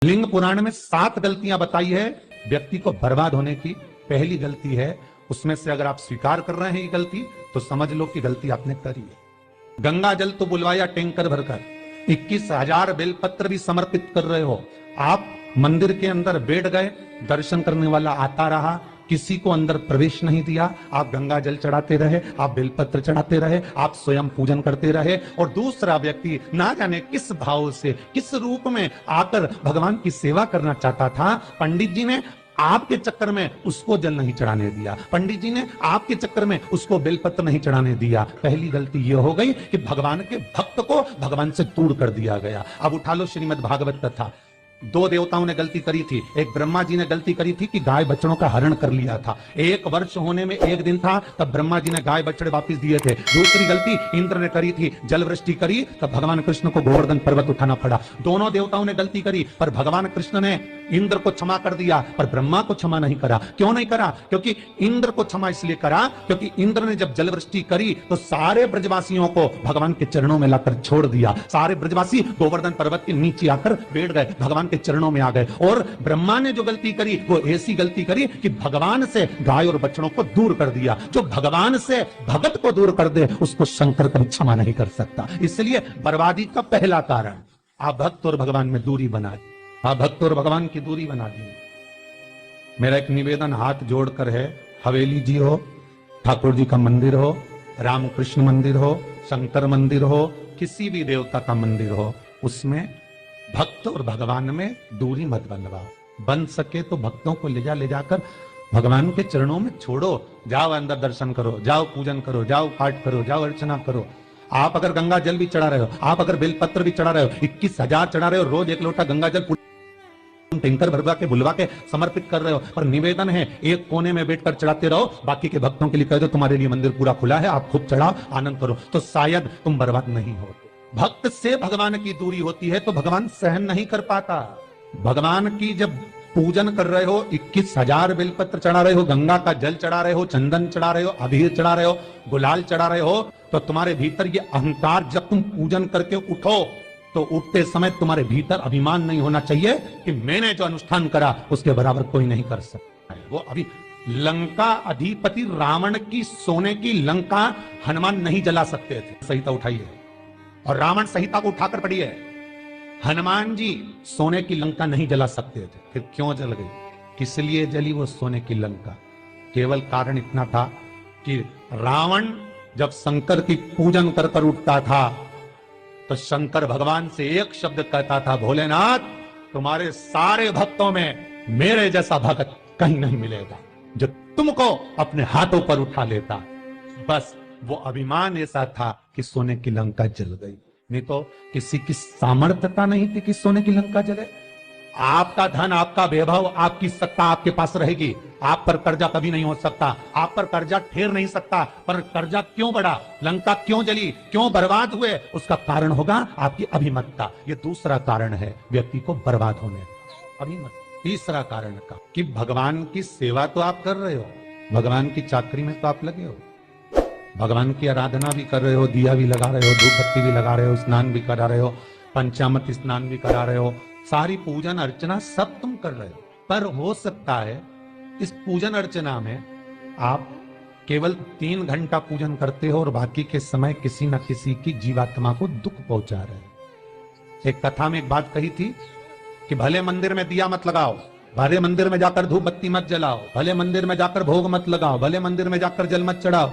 लिंग पुराण में 7 गलतियां बताई है व्यक्ति को बर्बाद होने की। पहली गलती है, उसमें से अगर आप स्वीकार कर रहे हैं ये गलती, तो समझ लो कि गलती आपने करी है। गंगा जल तो बुलवाया टैंकर भरकर, 21,000 बेलपत्र भी समर्पित कर रहे हो। आप मंदिर के अंदर बैठ गए, दर्शन करने वाला आता रहा, किसी को अंदर प्रवेश नहीं दिया। आप गंगा जल चढ़ाते रहे, आप बेलपत्र चढ़ाते रहे, आप स्वयं पूजन करते रहे, और दूसरा व्यक्ति ना जाने किस भाव से, किस रूप में आकर भगवान की सेवा करना चाहता था। पंडित जी ने आपके चक्कर में उसको जल नहीं चढ़ाने दिया, पंडित जी ने आपके चक्कर में उसको बेलपत्र नहीं चढ़ाने दिया। पहली गलती यह हो गई कि भगवान के भक्त को भगवान से दूर कर दिया गया। अब उठा लो श्रीमद् भागवत कथा। 2 देवताओं ने गलती करी थी। एक ब्रह्मा जी ने गलती करी थी कि गाय बछड़ों का हरण कर लिया था। 1 वर्ष होने में 1 दिन था, तब ब्रह्मा जी ने गाय बछड़े वापस दिए थे। दूसरी गलती इंद्र ने करी थी, जल वृष्टि करी, तब भगवान कृष्ण को गोवर्धन पर्वत उठाना पड़ा। दोनों देवताओं ने गलती करी, पर भगवान कृष्ण ने इंद्र को क्षमा कर दिया, पर ब्रह्मा को क्षमा नहीं करा। क्यों नहीं करा? क्योंकि इंद्र को क्षमा इसलिए करा क्योंकि इंद्र ने जब जल वृष्टि करी तो सारे ब्रजवासियों को भगवान के चरणों में लाकर छोड़ दिया। सारे ब्रजवासी गोवर्धन पर्वत के नीचे आकर बैठ गए, भगवान के चरणों में आ गए। और ब्रह्मा ने जो गलती करी वो ऐसी गलती करी कि भगवान से गाय और बछड़ों को दूर कर दिया। जो भगवान से भगत को दूर कर दे उसको शंकर कभी क्षमा नहीं कर सकता। इसलिए बर्बादी का पहला कारण आप भक्त और भगवान में दूरी बना दी, आप भक्त और भगवान की दूरी बना दी। मेरा एक निवेदन हाथ जोड़कर है, हवेली जी हो, ठाकुर जी का मंदिर हो, रामकृष्ण मंदिर हो, शंकर मंदिर हो, किसी भी देवता का मंदिर हो, उसमें भक्त और भगवान में दूरी मत बनवाओ। बन सके तो भक्तों को ले जाकर भगवान के चरणों में छोड़ो। जाओ अंदर दर्शन करो, जाओ पूजन करो, जाओ पाठ करो, जाओ अर्चना करो। आप अगर गंगा जल भी चढ़ा रहे हो, आप अगर बेलपत्र भी चढ़ा रहे हो, 21,000 चढ़ा रहे हो, रोज 1 लोटा गंगा जल टैंकर भरवा के बुलवा के समर्पित कर रहे हो, पर निवेदन है एक कोने में बैठकर चढ़ाते रहो, बाकी के भक्तों के लिए कह दो तुम्हारे लिए मंदिर पूरा खुला है, आप खूब चढ़ाओ, आनंद करो, तो शायद तुम बर्बाद नहीं हो। भक्त से भगवान की दूरी होती है तो भगवान सहन नहीं कर पाता। भगवान की जब पूजन कर रहे हो, 21,000 बेलपत्र चढ़ा रहे हो, गंगा का जल चढ़ा रहे हो, चंदन चढ़ा रहे हो, अबीर चढ़ा रहे हो, गुलाल चढ़ा रहे हो, तो तुम्हारे भीतर ये अहंकार, जब तुम पूजन करके उठो तो उठते समय तुम्हारे भीतर अभिमान नहीं होना चाहिए कि मैंने जो अनुष्ठान करा उसके बराबर कोई नहीं कर सकता है। वो अभी लंका अधिपति रावण की सोने की लंका हनुमान नहीं जला सकते थे। संहिता उठाइए और रावण संहिता को उठाकर पढ़िए। हनुमान जी सोने की लंका नहीं जला सकते थे, फिर क्यों जल गई? किस लिए जली वो सोने की लंका? केवल कारण इतना था कि रावण जब शंकर की पूजन कर कर उठता था तो शंकर भगवान से एक शब्द कहता था, भोलेनाथ तुम्हारे सारे भक्तों में मेरे जैसा भक्त कहीं नहीं मिलेगा जो तुमको अपने हाथों पर उठा लेता। बस वो अभिमान ऐसा था कि सोने की लंका जल गई, नहीं तो किसी की सामर्थ्यता नहीं थी कि सोने की लंका जले। आपका धन, आपका वैभव, आपकी सत्ता आपके पास रहेगी, आप पर कर्जा कभी नहीं हो सकता, आप पर कर्जा ठहर नहीं सकता। पर कर्जा क्यों बढ़ा, लंका क्यों जली, क्यों बर्बाद हुए? उसका कारण होगा आपकी अभिमतता। ये दूसरा कारण है व्यक्ति को बर्बाद होने का, अभिमत। तीसरा कारण का कि भगवान की सेवा तो आप कर रहे हो, भगवान की चाकरी में तो आप लगे हो, भगवान की आराधना भी कर रहे हो, दिया भी लगा रहे हो, धूप बत्ती भी लगा रहे हो, स्नान भी करा रहे हो, पंचामृत स्नान भी करा रहे हो, सारी पूजन अर्चना सब तुम कर रहे हो। पर हो सकता है इस पूजन अर्चना में आप केवल 3 घंटा पूजन करते हो और बाकी के समय किसी न किसी की जीवात्मा को दुख पहुंचा रहे हो। एक कथा में एक बात कही थी कि भले मंदिर में दिया मत लगाओ, भले मंदिर में जाकर धूप बत्ती मत जलाओ, भले मंदिर में जाकर भोग मत लगाओ, भले मंदिर में जाकर जल मत चढ़ाओ,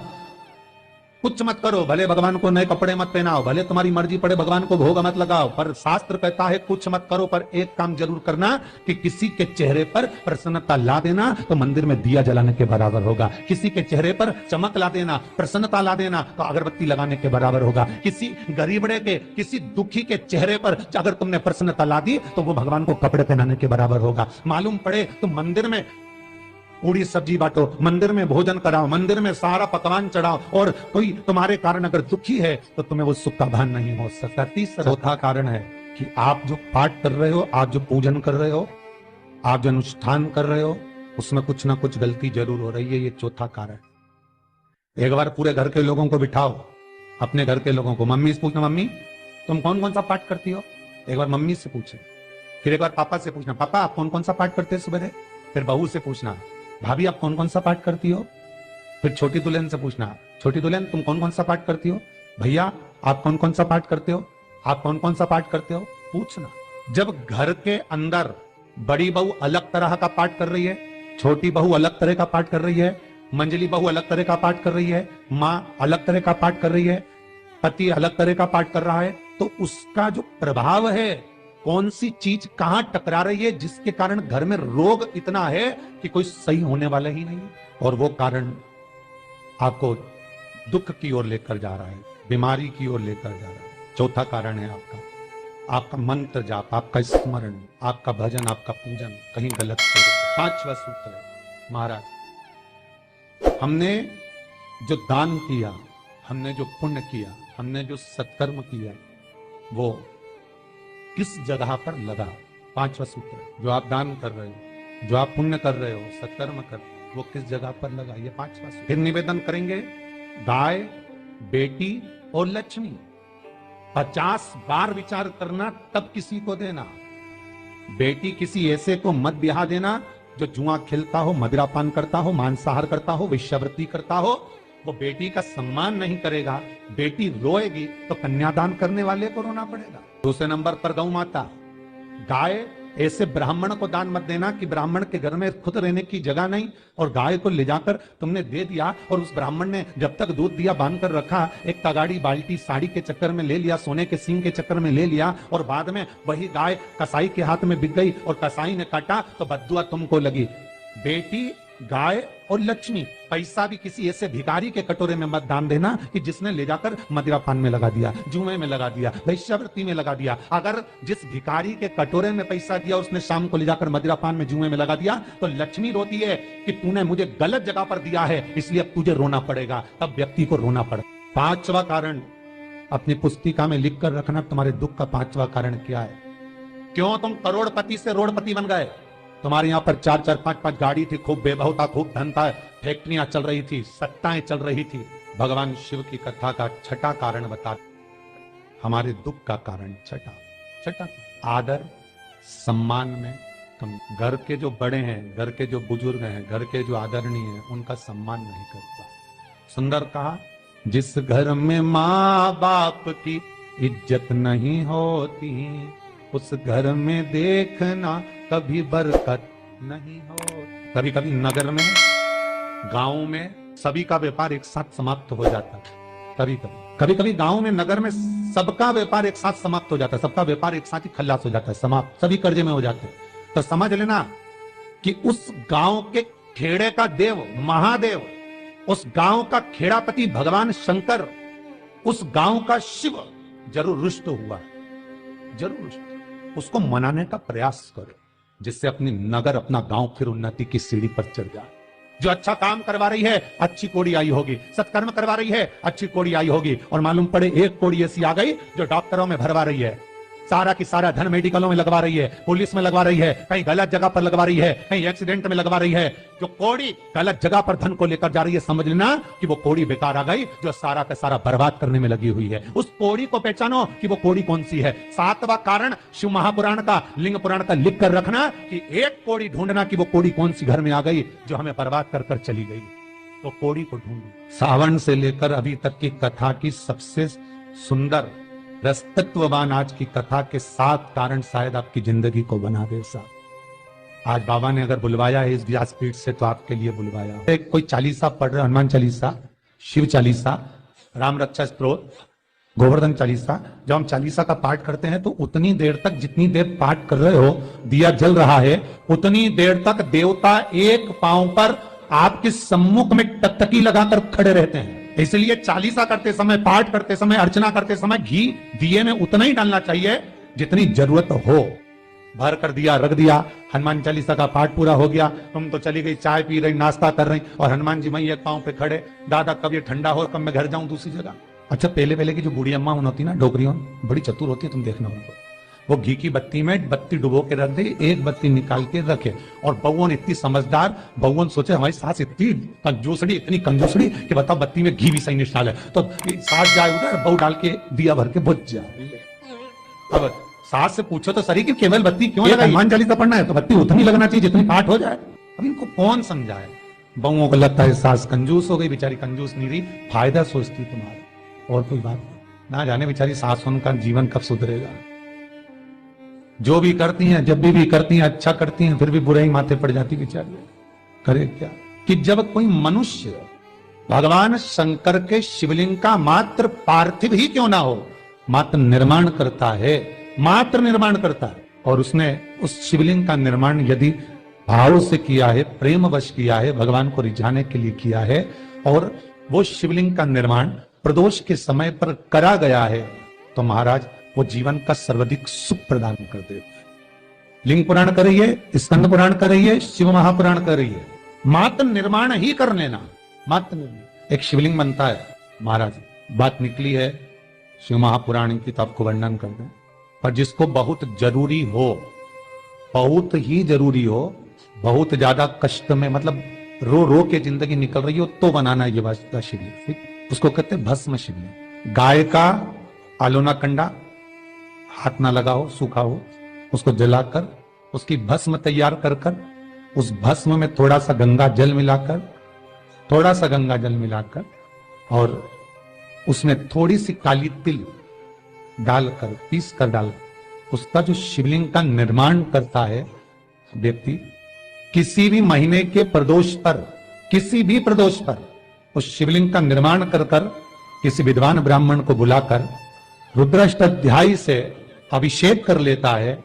कुछ मत करो, भले भगवान को नए कपड़े मत पहनाओ, भले तुम्हारी मर्जी पड़े भगवान को भोग मत लगाओ, पर शास्त्र कहता है कुछ मत करो, पर एक काम जरूर करना कि किसी के चेहरे पर प्रसन्नता ला देना तो मंदिर में दिया जलाने के बराबर होगा। किसी के चेहरे पर चमक ला देना, प्रसन्नता ला देना तो अगरबत्ती लगाने के बराबर होगा। किसी गरीबड़े के, किसी दुखी के चेहरे पर अगर तुमने प्रसन्नता ला दी तो वो भगवान को कपड़े पहनाने के बराबर होगा। मालूम पड़े तो मंदिर में पूरी सब्जी बांटो, मंदिर में भोजन कराओ, मंदिर में सारा पकवान चढ़ाओ, और कोई तुम्हारे कारण अगर दुखी है तो तुम्हें वो सुख का भान नहीं हो सकता। चौथा कारण है कि आप जो पाठ कर रहे हो, आप जो पूजन कर रहे हो, आप जो अनुष्ठान कर रहे हो, उसमें कुछ ना कुछ गलती जरूर हो रही है। ये चौथा कारण। एक बार पूरे घर के लोगों को बिठाओ, अपने घर के लोगों को, मम्मी से पूछना, मम्मी तुम कौन कौन सा पाठ करती हो? एक बार मम्मी से पूछे, फिर एक बार पापा से पूछना, पापा आप कौन कौन सा पाठ करते हैं सुबह? फिर बहू से पूछना, भाभी आप कौन कौन सा पाठ करती हो? फिर छोटी दुल्हन से पूछना, छोटी दुल्हन तुम कौन कौन सा पाठ करती हो? भैया आप कौन कौन सा पाठ करते हो? आप कौन कौन सा पाठ करते हो? पूछना। जब घर के अंदर बड़ी बहू अलग तरह का पाठ कर रही है, छोटी बहू अलग तरह का पाठ कर रही है, मंजली बहू अलग तरह का पाठ कर रही है, माँ अलग तरह का पाठ कर रही है, पति अलग तरह का पाठ कर रहा है, तो उसका जो प्रभाव है, कौन सी चीज कहां टकरा रही है जिसके कारण घर में रोग इतना है कि कोई सही होने वाला ही नहीं, और वो कारण आपको दुख की ओर लेकर जा रहा है, बीमारी की ओर लेकर जा रहा है। चौथा कारण है आपका मंत्र जाप, आपका स्मरण, आपका भजन, आपका पूजन कहीं गलत हो रहा है। पांचवा सूत्र है, महाराज हमने जो दान किया, हमने जो पुण्य किया, हमने जो सत्कर्म किया, वो किस जगह पर लगा? पांचवा सूत्र है, जो आप दान कर रहे हो, जो आप पुण्य कर रहे हो, सत्कर्म कर रहे हो, वो किस जगह पर लगा? ये पांचवा सूत्र। फिर निवेदन करेंगे, गाय, बेटी और लक्ष्मी 50 बार विचार करना, तब किसी को देना। बेटी किसी ऐसे को मत ब्याह देना जो जुआ खेलता हो, मदिरापान करता हो, मांसाहार करता हो, वेश्यावृत्ति करता हो। वो बेटी का सम्मान नहीं करेगा, बेटी रोएगी तो कन्यादान करने वाले को रोना पड़ेगा। दूसरे नंबर पर गौ माता, गाय ऐसे ब्राह्मण को दान मत देना कि ब्राह्मण के घर में खुद रहने की जगह नहीं और गाय को ले जाकर तुमने दे दिया, और उस ब्राह्मण ने जब तक दूध दिया बांध कर रखा, एक तगाड़ी बाल्टी साड़ी के चक्कर में ले लिया, सोने के सींग के चक्कर में ले लिया, और बाद में वही गाय कसाई के हाथ में बिक गई और कसाई ने काटा तो बद्दुआ तुमको लगी। बेटी, गाय और लक्ष्मी, पैसा भी किसी ऐसे भिखारी के कटोरे में मत दान देना कि जिसने ले जाकर मदिरापान में लगा दिया, जुए में लगा दिया, वेश्यावृत्ति में लगा दिया। अगर जिस भिखारी के कटोरे में पैसा दिया उसने शाम को ले जाकर मदिरापान में, जुए में लगा दिया, तो लक्ष्मी रोती है कि तूने मुझे गलत जगह पर दिया है, इसलिए अब तुझे रोना पड़ेगा। तब व्यक्ति को रोना पड़े। पांचवा कारण अपनी पुस्तिका में लिख कर रखना, तुम्हारे दुख का पांचवा कारण क्या है? क्यों तुम करोड़पति से रोड़पति बन गए? तुम्हारे यहाँ पर 4-4, 5-5 गाड़ी थी, खूब बेबहू था, खूब धन था, फैक्ट्रियां चल रही थी, सत्ताएं चल रही थी। भगवान शिव की कथा का छठा कारण बता, हमारे दुख का कारण छठा आदर सम्मान में कम। घर के जो बड़े हैं, घर के जो बुजुर्ग हैं, घर के जो आदरणीय हैं, उनका सम्मान नहीं करता। सुंदर कहा, जिस घर में माँ बाप की इज्जत नहीं होती, उस घर में देखना कभी बरकत नहीं हो। कभी कभी नगर में, गांव में सभी का व्यापार एक साथ समाप्त हो जाता है। कभी कभी गांव में, नगर में सबका व्यापार एक साथ समाप्त हो जाता है, सबका व्यापार एक साथ ही खल्लास हो जाता है, समाप्त, सभी कर्जे में हो जाते हैं। तो समझ लेना कि उस गांव के खेड़े का देव महादेव, उस गांव का खेड़ापति भगवान शंकर, उस गांव का शिव जरूर रुष्ट हुआ, जरूर रुष्ट। उसको मनाने का प्रयास करो, जिससे अपनी नगर, अपना गांव फिर उन्नति की सीढ़ी पर चढ़ जाए। जो अच्छा काम करवा रही है, अच्छी कोड़ी आई होगी, सत्कर्म करवा रही है, अच्छी कोड़ी आई होगी, और मालूम पड़े एक कोड़ी ऐसी आ गई जो डॉक्टरों में भरवा रही है, सारा की सारा धन मेडिकलों में लगवा रही है, पुलिस में लगवा रही है, कहीं गलत जगह पर लगवा रही है, कहीं एक्सीडेंट में लगवा रही है। जो कोड़ी गलत जगह पर धन को लेकर जा रही है, समझ लेना कि वो कोड़ी बेकार आ गई, जो सारा का सारा बर्बाद करने में लगी हुई है। उस कोड़ी को पहचानो कि वो कोड़ी कौन सी है। सातवां कारण शिव महापुराण का, लिंग पुराण का लिख कर रखना कि एक कोड़ी ढूंढना कि वो कोड़ी कौन सी घर में आ गई जो हमें बर्बाद कर कर चली गई। तो कोड़ी को ढूंढो। सावन से लेकर अभी तक की कथा की सबसे सुंदर रसतत्ववान आज की कथा के 7 कारण शायद आपकी जिंदगी को बना दे। साहब आज बाबा ने अगर बुलवाया है इस व्यासपीठ से, तो आपके लिए बुलवाया। एक कोई चालीसा पढ़ रहे, हनुमान चालीसा, शिव चालीसा, राम रक्षा स्तोत्र, गोवर्धन चालीसा। जब हम चालीसा का पाठ करते हैं तो उतनी देर तक, जितनी देर पाठ कर रहे हो, दिया जल रहा है, उतनी देर तक देवता एक पांव पर आपके सम्मुख में टकटकी लगाकर खड़े रहते हैं। इसलिए चालीसा करते समय, पाठ करते समय, अर्चना करते समय घी दिए में उतना ही डालना चाहिए जितनी जरूरत हो। भर कर दिया, रख दिया, हनुमान चालीसा का पाठ पूरा हो गया, तुम तो चली गई चाय पी रही, नाश्ता कर रही, और हनुमान जी वहीं एक पांव पे खड़े, दादा कब ये ठंडा हो, कब मैं घर जाऊं दूसरी जगह। अच्छा, पहले की जो बूढ़ी अम्मा होती ना, डोगरी बड़ी चतुर होती है, तुम देखना उनको। वो घी की बत्ती में बत्ती डुबो के रख दे, एक बत्ती निकाल के रखे, और बउवन इतनी समझदार, बउवन सोचे हमारी सास इतनी कंजूसड़ी कि बताओ बत्ती में घी भी सही निशाल है, तो सास जाए उधर, बहू डाल के दिया भर के बुझ जाए। अब सास से पूछो तो सही कि केवल बत्ती क्यों लगाई? हनुमान चालीसा पढ़ना है तो बत्ती उतनी लगना चाहिए जितनी पाठ हो जाए। अब इनको कौन समझाए? बहुओं को लगता है सास कंजूस हो गई, बेचारी कंजूस नहीं रही, फायदा सोचती तुम्हारा, और कोई बात नहीं। ना जाने बेचारी सास उनका जीवन कब सुधरेगा। जो भी करती हैं, जब भी करती हैं, अच्छा करती हैं, फिर भी बुराई माथे पड़ जाती बेचारी। करे क्या कि जब कोई मनुष्य भगवान शंकर के शिवलिंग का मात्र पार्थिव ही क्यों ना हो, मात्र निर्माण करता है, मात्र निर्माण करता है, और उसने उस शिवलिंग का निर्माण यदि भाव से किया है, प्रेमवश किया है, भगवान को रिझाने के लिए किया है, और वो शिवलिंग का निर्माण प्रदोष के समय पर करा गया है, तो महाराज वो जीवन का सर्वाधिक सुख प्रदान कर दे। लिंग पुराण कर रही है, स्कंद पुराण कर रही है, शिव महापुराण कर रही है। मात्र निर्माण ही कर लेना, मात्र निर्माण। एक शिवलिंग बनता है महाराज, बात निकली है शिव महापुराण की, तो आपको वर्णन कर दें। पर जिसको बहुत जरूरी हो, बहुत ही जरूरी हो, बहुत ज्यादा कष्ट में, मतलब रो रो के जिंदगी निकल रही हो, तो बनाना ये वास्ता शिवलिंग। उसको कहते हैं भस्म शिवलिंग। गाय का आलोना कंडा हाथ ना लगा हो, सूखा हो, उसको जलाकर उसकी भस्म तैयार कर कर, उस भस्म में थोड़ा सा गंगा जल मिलाकर, थोड़ा सा गंगा जल मिलाकर, और उसमें थोड़ी सी काली तिल डालकर, पीस कर डाल, उसका जो शिवलिंग का निर्माण करता है व्यक्ति, किसी भी महीने के प्रदोष पर, किसी भी प्रदोष पर उस शिवलिंग का निर्माण कर कर किसी विद्वान ब्राह्मण को बुलाकर रुद्राष्टाध्यायी से अभिषेक कर लेता है,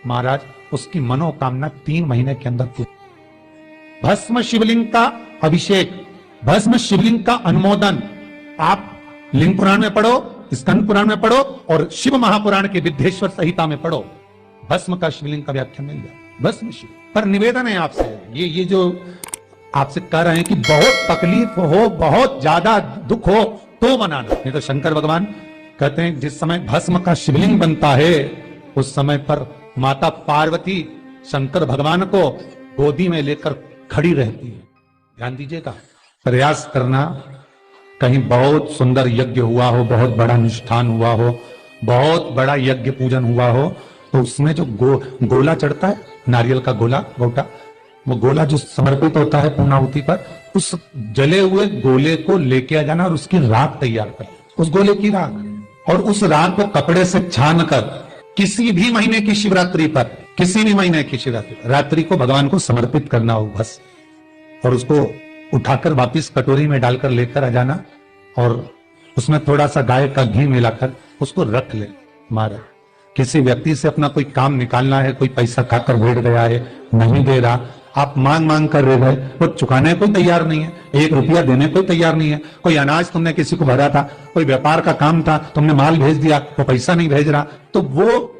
महाराज उसकी मनोकामना 3 महीने के अंदर पूरी। भस्म शिवलिंग का अभिषेक, भस्म शिवलिंग का अनुमोदन आप लिंग पुराण में पढ़ो, स्कंद पुराण में पढ़ो, और शिव महापुराण के विद्येश्वर संहिता में पढ़ो, भस्म का शिवलिंग का व्याख्यान मिल जाए। भस्म शिव पर निवेदन है आपसे, ये जो आपसे कह रहे हैं कि बहुत तकलीफ हो, बहुत ज्यादा दुख हो तो बनाना। नहीं तो शंकर भगवान कहते हैं जिस समय भस्म का शिवलिंग बनता है, उस समय पर माता पार्वती शंकर भगवान को गोदी में लेकर खड़ी रहती है। ध्यान दीजिएगा, प्रयास करना, कहीं बहुत सुंदर यज्ञ हुआ हो, बहुत बड़ा अनुष्ठान हुआ हो, बहुत बड़ा यज्ञ पूजन हुआ हो, तो उसमें जो गोला चढ़ता है, नारियल का गोला, गोटा, वो गोला जो समर्पित होता है पूर्णाहुति पर, उस जले हुए गोले को लेके आ जाना और उसकी राख तैयार कर, उस गोले की राख, और उस राख को कपड़े से छान कर किसी भी महीने की शिवरात्रि पर, किसी भी महीने की शिवरात्रि रात्रि को भगवान को समर्पित करना हो बस, और उसको उठाकर वापिस कटोरी में डालकर लेकर आ जाना, और उसमें थोड़ा सा गाय का घी मिलाकर उसको रख ले। महाराज किसी व्यक्ति से अपना कोई काम निकालना है, कोई पैसा खाकर बैठ गया है, नहीं दे रहा, आप मांग मांग कर रह गए, वो चुकाने को तैयार नहीं है, 1 रुपया देने को तैयार नहीं है। कोई अनाज तुमने किसी को भरा था, कोई व्यापार का काम था, तुमने माल भेज दिया, वो पैसा नहीं भेज रहा, तो वो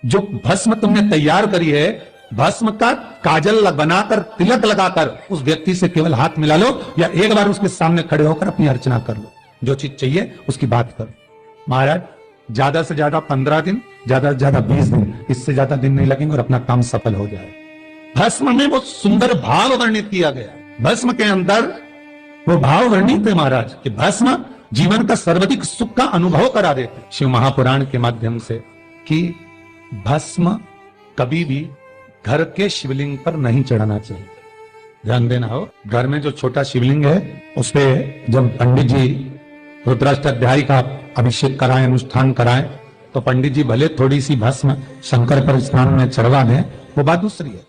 जो भस्म तुमने तैयार करी है, भस्म का काजल बनाकर, तिलक लगाकर उस व्यक्ति से केवल हाथ मिला लो, या एक बार उसके सामने खड़े होकर अपनी अर्चना कर लो, जो चीज चाहिए उसकी बात करो। महाराज ज्यादा से ज्यादा 15 दिन, ज्यादा से ज्यादा 20 दिन, इससे ज्यादा दिन नहीं लगेंगे और अपना काम सफल हो जाए। भस्म में वो सुंदर भाव वर्णित किया गया, भस्म के अंदर वो भाव वर्णित है महाराज कि भस्म जीवन का सर्वाधिक सुख का अनुभव करा देते शिव महापुराण के माध्यम से, कि भस्म कभी भी घर के शिवलिंग पर नहीं चढ़ाना चाहिए। ध्यान देना हो, घर में जो छोटा शिवलिंग है उस पे जब पंडित जी रुद्राष्टाध्यायी का अभिषेक कराएं, अनुष्ठान कराएं, तो पंडित जी भले थोड़ी सी भस्म शंकर पर स्नान में चढ़वा दें, वो बात दूसरी है,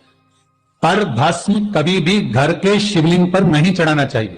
पर भस्म कभी भी घर के शिवलिंग पर नहीं चढ़ाना चाहिए।